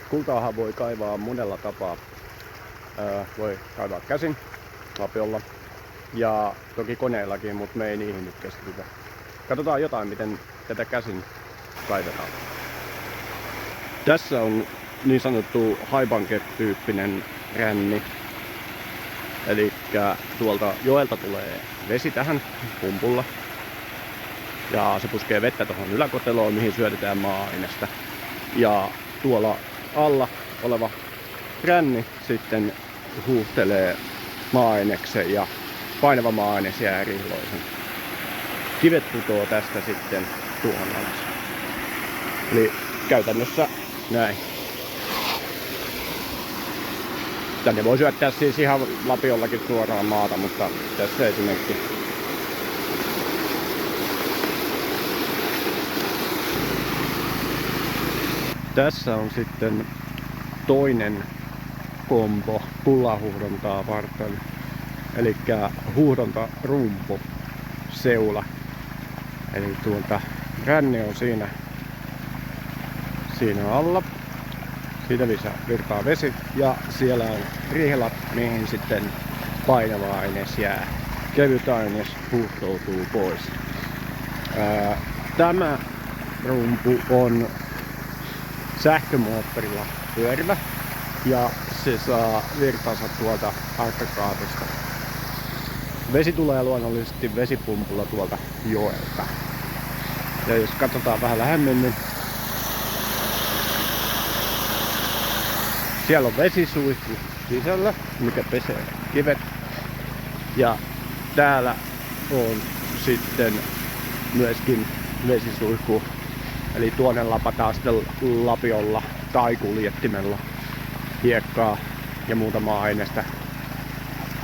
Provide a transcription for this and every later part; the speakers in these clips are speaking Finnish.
Kultaahan voi kaivaa monella tapaa. Voi kaivaa käsin lapiolla ja toki koneellakin, mutta me ei niihin nyt keskitytä. Katsotaan jotain, miten tätä käsin kaivetaan. Tässä on niin sanottu haibanke-tyyppinen ränni. Eli tuolta joelta tulee vesi tähän pumpulla. Ja se puskee vettä tuohon yläkoteloon, mihin syötetään maa-ainesta. Ja tuolla alla oleva ränni sitten huuhtelee maa-aineksen ja painava maa-aines jää rihloihin. Kivet putoo tästä sitten tuohon alas. Eli käytännössä näin. Tänne voi syöttää siis ihan lapiollakin suoraan maata, mutta tässä esimerkki. Tässä on sitten toinen kombo kullahuuhdontaa varten. Eli huuhdontarumpu seula. Eli ränni on siinä alla. Siitä virtaa vesi ja siellä on rihlat, mihin sitten painava aines jää. Kevyt aines huuhtoutuu pois. Tämä rumpu on sähkömoottorilla pyörivä ja se saa virtansa tuolta aggregaatista. Vesi tulee luonnollisesti vesipumpulla tuolta joelta. Ja jos katsotaan vähän lähemmin, niin siellä on vesisuihku sisällä, mikä pesee kivet. Ja täällä on sitten myöskin vesisuihku. Eli tuonne lapataan sitten lapiolla tai kuljettimella hiekkaa ja muuta maa-aineesta.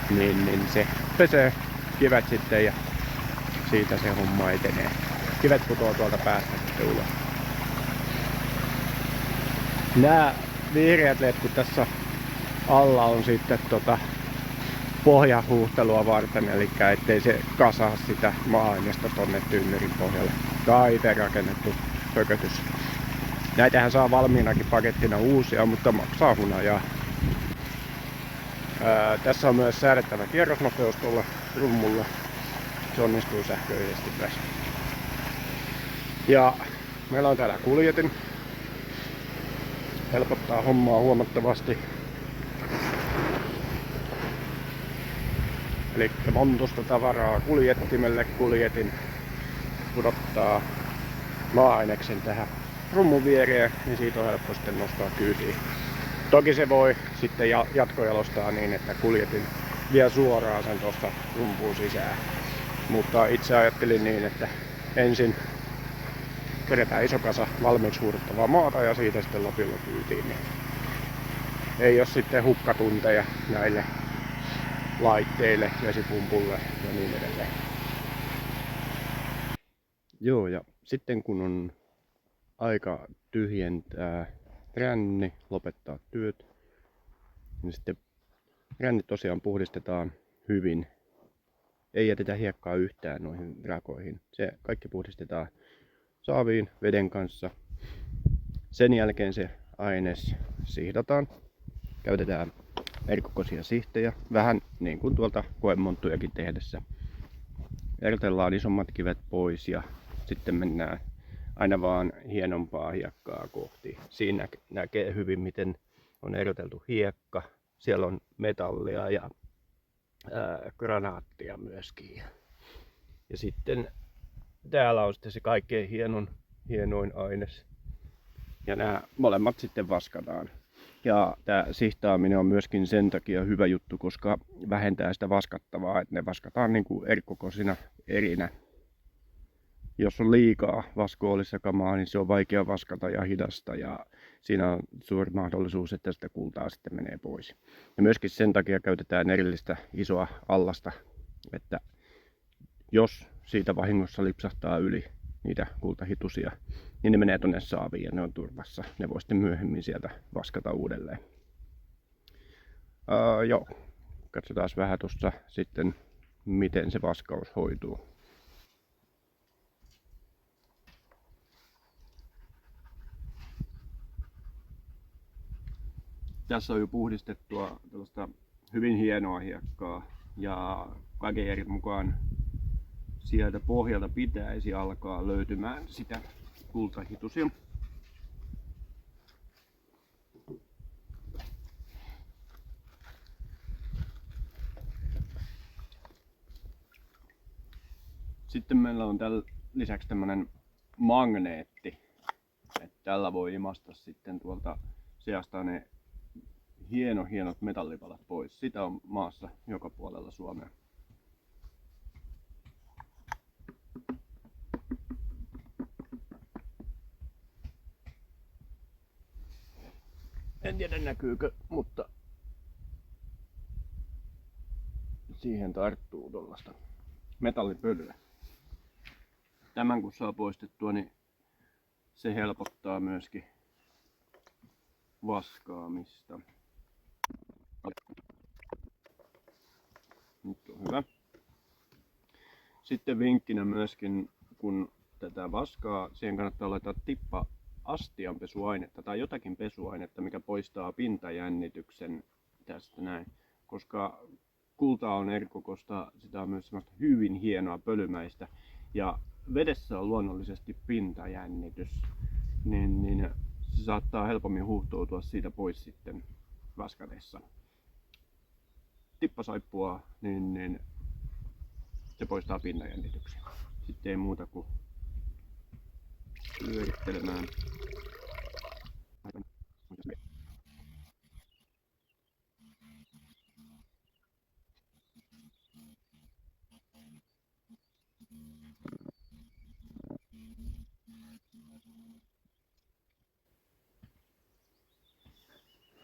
Niin se pesee kivet sitten ja siitä se homma etenee. Kivet putoo tuolta päästä sitten ulos. Nää vihreät letkut tässä alla on sitten pohjahuuhtelua varten, eli ettei se kasaa sitä maa-aineesta tonne tynnyrin pohjalle. Tai itse rakennettu pökötys. Näitähän saa valmiinakin pakettina uusia, mutta maksaa hunajaa. Tässä on myös säädettävä kierrosnopeus tuolla rummulla. Se onnistuu sähköisesti tässä. Ja meillä on täällä kuljetin. Helpottaa hommaa huomattavasti. Eli montusta tavaraa kuljettimelle kuljetin pudottaa maa-aineksen tähän rummun viereen, niin siitä on helppo sitten nostaa kyytiin. Toki se voi sitten jatkojalostaa niin, että kuljetin vie suoraan sen tuosta rumpuun sisään. Mutta itse ajattelin niin, että ensin kerätään iso kasa valmiiksi huudettavaa maata ja siitä sitten lapiolla kyytiin. Niin ei ole sitten hukkatunteja näille laitteille, vesipumpulle ja niin edelleen. Joo, ja sitten kun on aika tyhjentää ränni, lopettaa työt, niin sitten ränni tosiaan puhdistetaan hyvin. Ei jätetä hiekkaa yhtään noihin rakoihin. Se kaikki puhdistetaan saaviin veden kanssa. Sen jälkeen se aines siihdataan. Käytetään erikokoisia sihtejä, vähän niin kuin tuolta koemonttujakin tehdessä. Erotellaan isommat kivet pois ja sitten mennään aina vaan hienompaa hiekkaa kohti. Siinä näkee hyvin, miten on eroteltu hiekka. Siellä on metallia ja granaattia myöskin. Ja sitten täällä on sitten se kaikkein hienoin aines. Ja nämä molemmat sitten vaskataan. Ja tämä sihtaaminen on myöskin sen takia hyvä juttu, koska vähentää sitä vaskattavaa, että ne vaskataan niin kuin erikokoisina erinä. Jos on liikaa vaskoolissakamaa, niin se on vaikea vaskata ja hidasta ja siinä on suuri mahdollisuus, että sitä kultaa sitten menee pois. Ja myöskin sen takia käytetään erillistä isoa allasta, että jos siitä vahingossa lipsahtaa yli niitä kultahitusia, niin ne menee tuonne saaviin ja ne on turvassa. Ne voi sitten myöhemmin sieltä vaskata uudelleen. Joo, katsotaan vähän tuossa sitten, miten se vaskaus hoituu. Tässä on jo puhdistettua tällaista hyvin hienoa hiekkaa ja kaiken järjen mukaan sieltä pohjalta pitäisi alkaa löytymään sitä kultahitusia. Sitten meillä on tällä lisäksi tämmönen magneetti, että tällä voi imasta sitten tuolta seasta ne hienot metallipalat pois. Sitä on maassa joka puolella Suomea. En tiedä näkyykö, mutta siihen tarttuu tuollaista metallipölyä. Tämän kun saa poistettua, niin se helpottaa myöskin vaskaamista. Nyt on hyvä. Sitten vinkkinä myöskin, kun tätä vaskaa, siihen kannattaa laittaa tippa astianpesuainetta tai jotakin pesuainetta, mikä poistaa pintajännityksen tästä näin. Koska kulta on erikokosta, sitä on myös semmoista hyvin hienoa pölymäistä ja vedessä on luonnollisesti pintajännitys, niin se saattaa helpommin huuhtoutua siitä pois sitten vaskatessa. Tippasaippua, niin se poistaa pintajännityksen. Sitten ei muuta kuin pyörittelemään.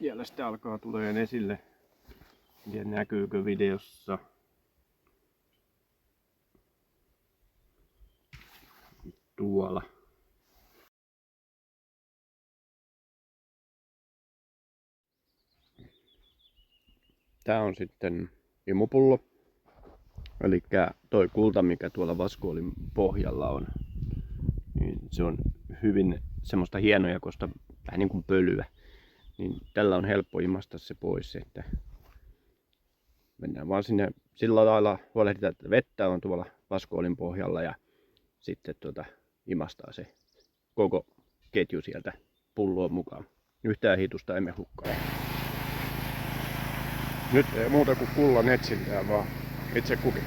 Vielä sitten alkaa tulemaan esille, en tiedä näkyykö videossa. Tuolla. Tää on sitten imupullo. Eli toi kulta, mikä tuolla vaskuolin pohjalla on, niin se on hyvin semmoista hienojakoista, vähän niin kuin pölyä. Niin tällä on helppo imasta se pois, että mennään vaan sinne sillä lailla, huolehditaan, että vettä on tuolla vaskuolin pohjalla ja sitten imastaa se koko ketju sieltä pulloon mukaan. Yhtään hitusta emme hukkaa. Nyt ei muuta kuin kullan etsintää vaan itse kukin.